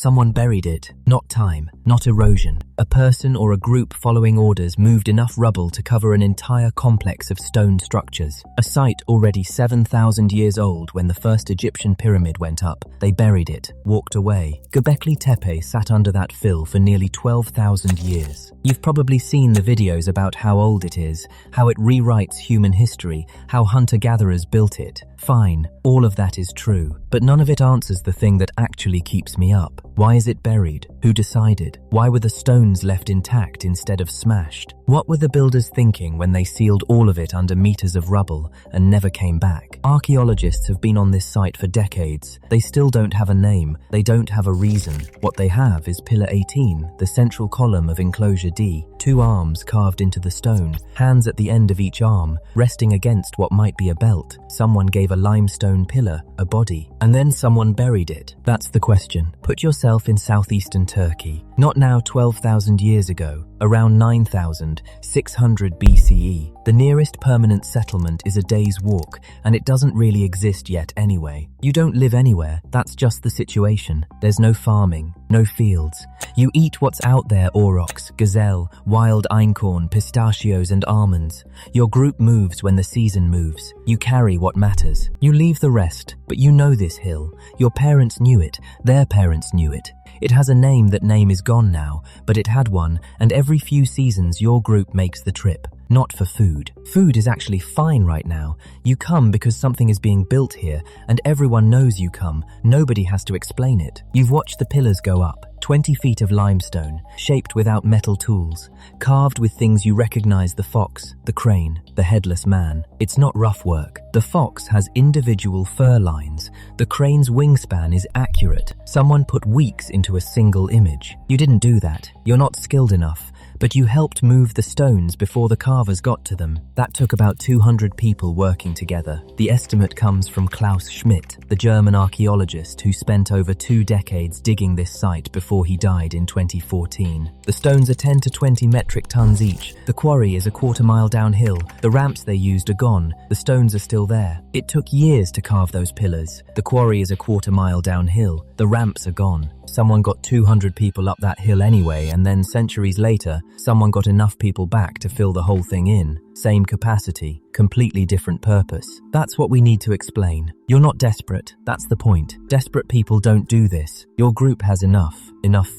Someone buried it. Not time, not erosion. A person or a group following orders moved enough rubble to cover an entire complex of stone structures. A site already 7,000 years old when the first Egyptian pyramid went up. They buried it, walked away. Göbekli Tepe sat under that fill for nearly 12,000 years. You've probably seen the videos about how old it is, how it rewrites human history, how hunter-gatherers built it. Fine, all of that is true, but none of it answers the thing that actually keeps me up. Why is it buried? Who decided? Why were the stones left intact instead of smashed? What were the builders thinking when they sealed all of it under meters of rubble and never came back? Archaeologists have been on this site for decades. They still don't have a name. They don't have a reason. What they have is Pillar 18, the central column of enclosure D. 2 arms carved into the stone, hands at the end of each arm, resting against what might be a belt. Someone gave a limestone pillar a body, and then someone buried it. That's the question. Put yourself in southeastern Turkey. Not now 12,000 years ago, around 9,600 BCE. The nearest permanent settlement is a day's walk, and it doesn't really exist yet anyway. You don't live anywhere, that's just the situation. There's no farming, no fields. You eat what's out there: aurochs, gazelle, wild einkorn, pistachios and almonds. Your group moves when the season moves. You carry what matters. You leave the rest, but you know this hill. Your parents knew it, their parents knew it. It has a name. That name is gone now, but it had one, and every few seasons your group makes the trip. Not for food. Food is actually fine right now. You come because something is being built here, and everyone knows you come. Nobody has to explain it. You've watched the pillars go up. 20 feet of limestone, shaped without metal tools, carved with things you recognize: the fox, the crane, the headless man. It's not rough work. The fox has individual fur lines. The crane's wingspan is accurate. Someone put weeks into a single image. You didn't do that. You're not skilled enough. But you helped move the stones before the carvers got to them. That took about 200 people working together. The estimate comes from Klaus Schmidt, the German archaeologist who spent over 2 decades digging this site before he died in 2014. The stones are 10 to 20 metric tons each. The quarry is a quarter-mile downhill. The ramps they used are gone. The stones are still there. It took years to carve those pillars. The quarry is a quarter-mile downhill. The ramps are gone. Someone got 200 people up that hill anyway, and then centuries later, someone got enough people back to fill the whole thing in. Same capacity, completely different purpose. That's what we need to explain. You're not desperate, that's the point. Desperate people don't do this. Your group has enough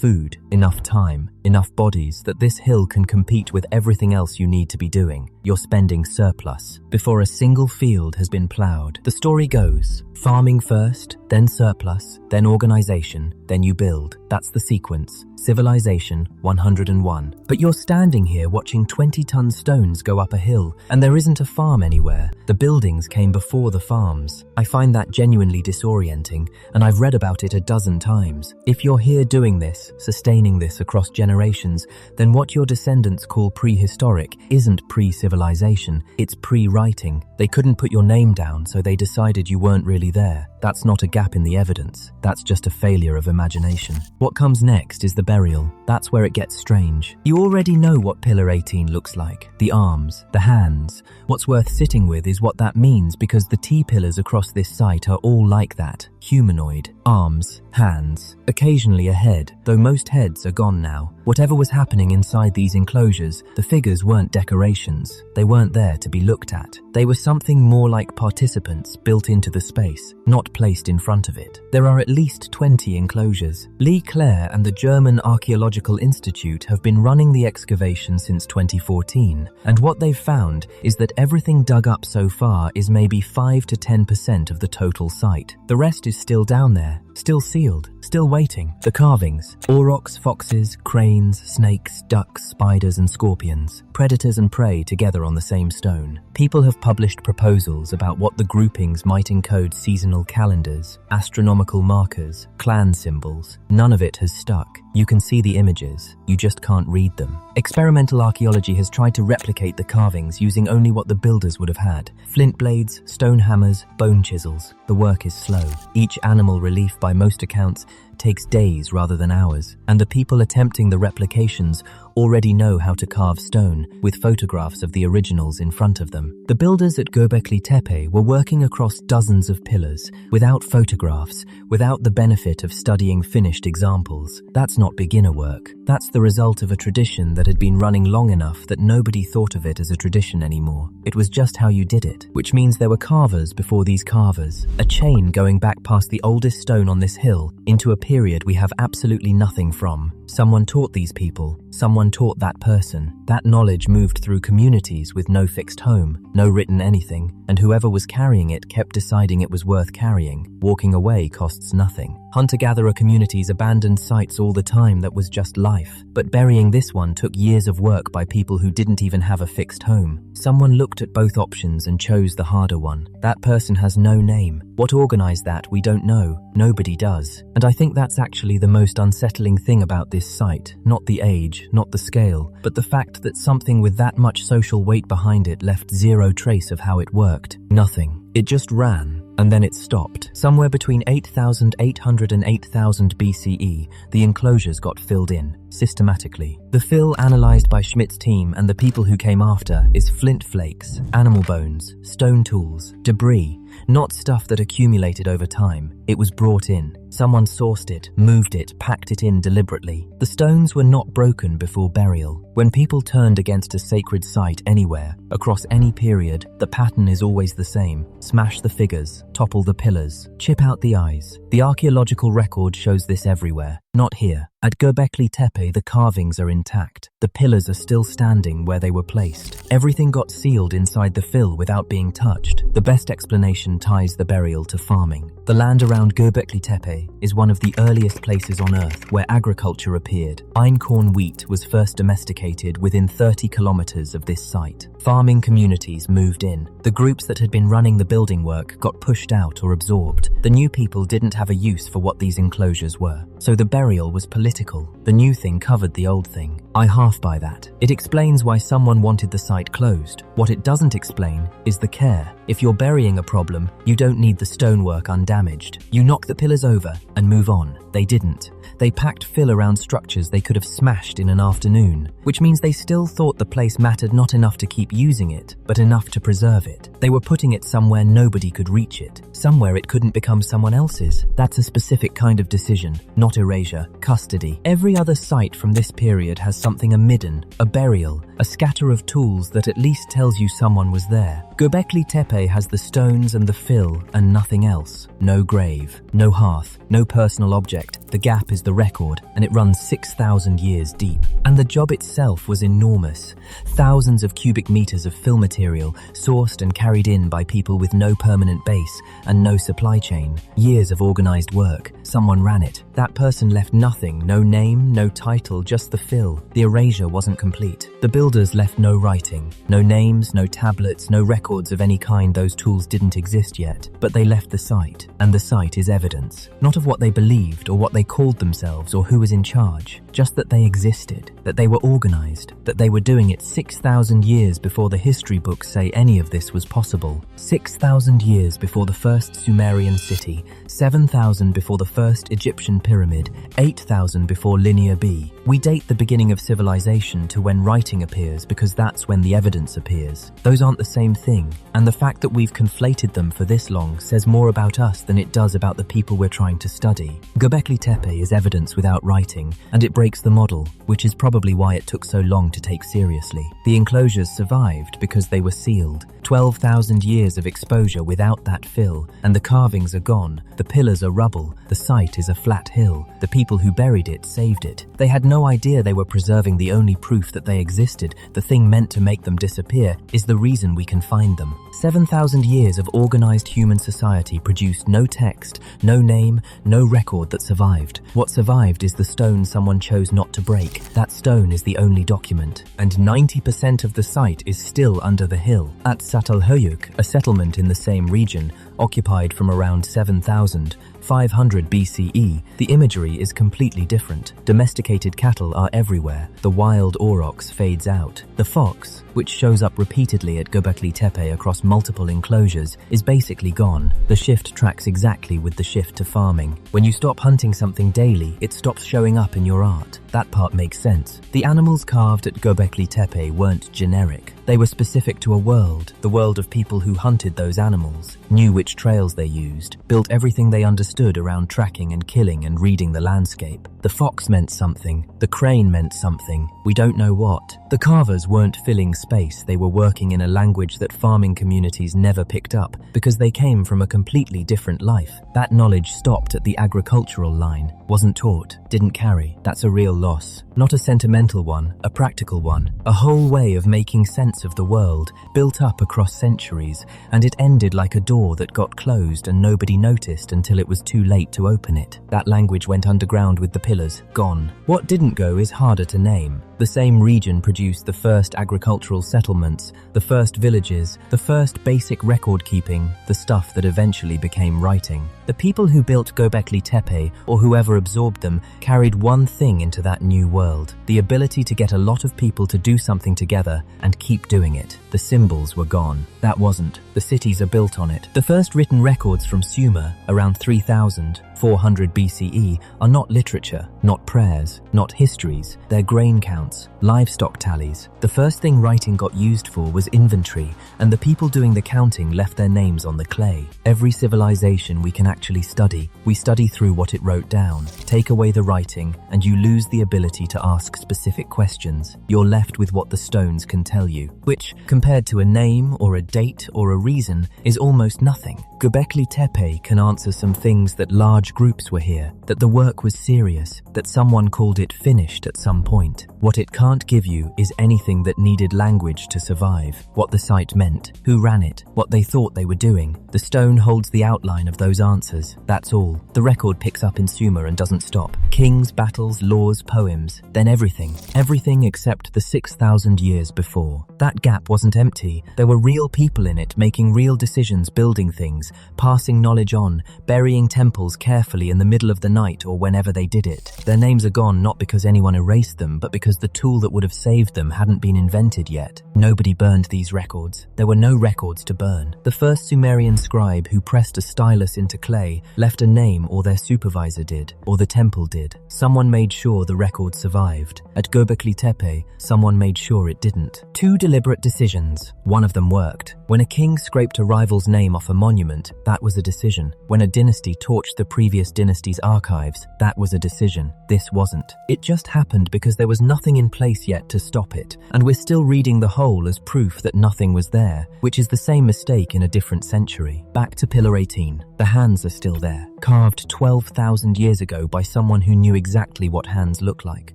food, enough time, enough bodies that this hill can compete with everything else you need to be doing. You're spending surplus before a single field has been plowed. The story goes: farming first, then surplus, then organization, then you build. That's the sequence. Civilization 101. But you're standing here watching 20-ton stones go up a hill, and there isn't a farm anywhere. The buildings came before the farms. I find that genuinely disorienting, and I've read about it a dozen times. If you're here doing this, sustaining this across generations, then what your descendants call prehistoric isn't pre-civilization, it's pre-writing. They couldn't put your name down, so they decided you weren't really there. That's not a gap in the evidence. That's just a failure of imagination. What comes next is the burial. That's where it gets strange. You already know what Pillar 18 looks like. The arms, the hands. What's worth sitting with is what that means, because the T-pillars across this site are all like that. Humanoid. Arms, hands, occasionally a head, though most heads are gone now. Whatever was happening inside these enclosures, the figures weren't decorations. They weren't there to be looked at. They were something more like participants built into the space, not placed in front of it. There are at least 20 enclosures. Lee Clare and the German Archaeological Institute have been running the excavation since 2014, and what they've found is that everything dug up so far is maybe 5 to 10% of the total site. The rest is still down there, still sealed, still waiting. The carvings: aurochs, foxes, cranes, snakes, ducks, spiders and scorpions. Predators and prey together on the same stone. People have published proposals about what the groupings might encode: seasonal calendars, astronomical markers, clan symbols. None of it has stuck. You can see the images, you just can't read them. Experimental archaeology has tried to replicate the carvings using only what the builders would have had: flint blades, stone hammers, bone chisels. The work is slow. Each animal relief, by most accounts, takes days rather than hours, and the people attempting the replications already know how to carve stone with photographs of the originals in front of them. The builders at Göbekli Tepe were working across dozens of pillars, without photographs, without the benefit of studying finished examples. That's not beginner work. That's the result of a tradition that had been running long enough that nobody thought of it as a tradition anymore. It was just how you did it, which means there were carvers before these carvers, a chain going back past the oldest stone on this hill into a period we have absolutely nothing from. Someone taught these people, someone taught that person. That knowledge moved through communities with no fixed home, no written anything, and whoever was carrying it kept deciding it was worth carrying. Walking away costs nothing. Hunter-gatherer communities abandoned sites all the time that was just life, but burying this one took years of work by people who didn't even have a fixed home. Someone looked at both options and chose the harder one. That person has no name. What organized that, we don't know. Nobody does. And I think that's actually the most unsettling thing about this site. Not the age, not the scale, but the fact that something with that much social weight behind it left zero trace of how it worked. Nothing. It just ran. And then it stopped. Somewhere between 8,800 and 8,000 BCE, the enclosures got filled in, systematically. The fill analysed by Schmidt's team and the people who came after is flint flakes, animal bones, stone tools, debris, not stuff that accumulated over time. It was brought in. Someone sourced it, moved it, packed it in deliberately. The stones were not broken before burial. When people turned against a sacred site anywhere, across any period, the pattern is always the same. Smash the figures, topple the pillars, chip out the eyes. The archaeological record shows this everywhere. Not here. At Göbekli Tepe, the carvings are intact. The pillars are still standing where they were placed. Everything got sealed inside the fill without being touched. The best explanation ties the burial to farming. The land around Göbekli Tepe is one of the earliest places on Earth where agriculture appeared. Einkorn wheat was first domesticated within 30 kilometers of this site. Farming communities moved in. The groups that had been running the building work got pushed out or absorbed. The new people didn't have a use for what these enclosures were. So the burial was political. The new thing covered the old thing. I half buy that. It explains why someone wanted the site closed. What it doesn't explain is the care. If you're burying a problem, you don't need the stonework undamaged. You knock the pillars over and move on. They didn't. They packed fill around structures they could have smashed in an afternoon, which means they still thought the place mattered not enough to keep using it, but enough to preserve it. They were putting it somewhere nobody could reach it, somewhere it couldn't become someone else's. That's a specific kind of decision, not erasure, custody. Every other site from this period has something amidden, a burial, a scatter of tools that at least tells you someone was there. Göbekli Tepe has the stones and the fill and nothing else. No grave, no hearth, no personal object. The gap is the record, and it runs 6,000 years deep. And the job itself was enormous. Thousands of cubic meters of fill material, sourced and carried in by people with no permanent base and no supply chain. Years of organized work. Someone ran it. That person left nothing, no name, no title, just the fill. The erasure wasn't complete. The builders left no writing, no names, no tablets, no records of any kind. Those tools didn't exist yet, but they left the site, and the site is evidence. Not of what they believed or what they called themselves or who was in charge, just that they existed, that they were organized, that they were doing it 6,000 years before the history books say any of this was possible. 6,000 years before the first Sumerian city, 7,000 before the first Egyptian pyramid, 8,000 before Linear B. We date the beginning of civilization to when writing appears because that's when the evidence appears. Those aren't the same thing, and the fact that we've conflated them for this long says more about us than it does about the people we're trying to study. Göbekli Tepe is evidence without writing, and it breaks the model, which is probably why it took so long to take seriously. The enclosures survived because they were sealed. 12,000 years of exposure without that fill, and the carvings are gone. The pillars are rubble. The site is a flat hill. The people who buried it saved it. They had no idea they were preserving the only proof that they existed. The thing meant to make them disappear is the reason we can find them. 7,000 years of organized human society produced no text, no name, no record that survived. What survived is the stone someone chose not to break. That stone is the only document, and 90% of the site is still under the hill. At Çatalhöyük, a settlement in the same region, occupied from around 7,000 500 BCE, the imagery is completely different. Domesticated cattle are everywhere. The wild aurochs fades out. The fox, which shows up repeatedly at Göbekli Tepe across multiple enclosures, is basically gone. The shift tracks exactly with the shift to farming. When you stop hunting something daily, it stops showing up in your art. That part makes sense. The animals carved at Göbekli Tepe weren't generic. They were specific to a world, the world of people who hunted those animals, knew which trails they used, built everything they understood around tracking and killing and reading the landscape. The fox meant something, the crane meant something, we don't know what. The carvers weren't filling space, they were working in a language that farming communities never picked up because they came from a completely different life. That knowledge stopped at the agricultural line, wasn't taught, didn't carry. That's a real loss. Not a sentimental one, a practical one. A whole way of making sense of the world, built up across centuries, and it ended like a door that got closed and nobody noticed until it was too late to open it. That language went underground with the pillars, gone. What didn't go is harder to name. The same region produced the first agricultural settlements, the first villages, the first basic record keeping, the stuff that eventually became writing. The people who built Göbekli Tepe, or whoever absorbed them, carried one thing into that new world: the ability to get a lot of people to do something together and keep doing it. The symbols were gone. That wasn't. The cities are built on it. The first written records from Sumer, around 3400 BCE, are not literature, not prayers, not histories. They're grain counts, livestock tallies. The first thing writing got used for was inventory, and the people doing the counting left their names on the clay. Every civilization we can actually study, we study through what it wrote down. Take away the writing, and you lose the ability to ask specific questions. You're left with what the stones can tell you, which, compared to a name or a date or a reason, is almost nothing. Göbekli Tepe can answer some things: that large groups were here, that the work was serious, that someone called it finished at some point. What it can't give you is anything that needed language to survive: what the site meant, who ran it, what they thought they were doing. The stone holds the outline of those answers, that's all. The record picks up in Sumer and doesn't stop. Kings, battles, laws, poems, then everything. Everything except the 6,000 years before. That gap wasn't empty. There were real people in it, making real decisions, building things, passing knowledge on, burying temples carefully in the middle of the night or whenever they did it. Their names are gone not because anyone erased them, but because the tool that would have saved them hadn't been invented yet. Nobody burned these records. There were no records to burn. The first Sumerian scribe who pressed a stylus into clay left a name, or their supervisor did, or the temple did. Someone made sure the record survived. At Göbekli Tepe, someone made sure it didn't. Two deliberate decisions. One of them worked. When a king scraped a rival's name off a monument, that was a decision. When a dynasty torched the previous dynasty's archives, that was a decision. This wasn't. It just happened because there was nothing in place yet to stop it, and we're still reading the whole as proof that nothing was there, which is the same mistake in a different century. Back to Pillar 18. The hands are still there, carved 12,000 years ago by someone who knew exactly what hands look like.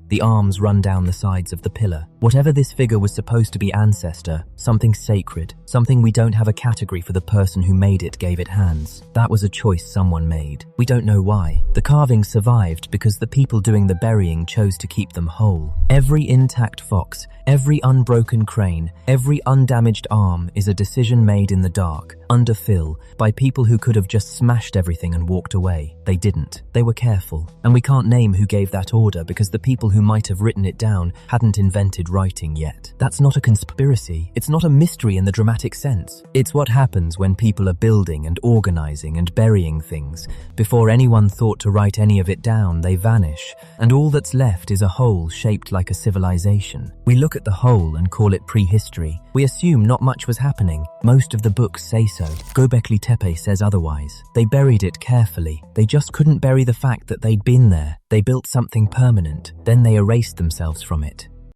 The arms run down the sides of the pillar. Whatever this figure was supposed to be, ancestor, something sacred, something we don't have a category for. The person who made it gave it hands. That was a choice someone made. We don't know why. The carvings survived because the people doing the burying chose to keep them whole. Every intact fox, every unbroken crane, every undamaged arm is a decision made in the dark, under fill, by people who could have just smashed everything and walked away. They didn't. They were careful. And we can't name who gave that order because the people who might have written it down hadn't invented writing yet. That's not a conspiracy. It's not a mystery in the dramatic sense. It's what happens when people are building and organizing and burying things. Before anyone thought to write any of it down, they vanish, and all that's left is a hole shaped like a civilization. We look at the hole and call it prehistory. We assume not much was happening. Most of the books say so. Göbekli Tepe says otherwise. They buried it carefully. They just couldn't bury the fact that they'd been there. They built something permanent. Then they erased themselves from it.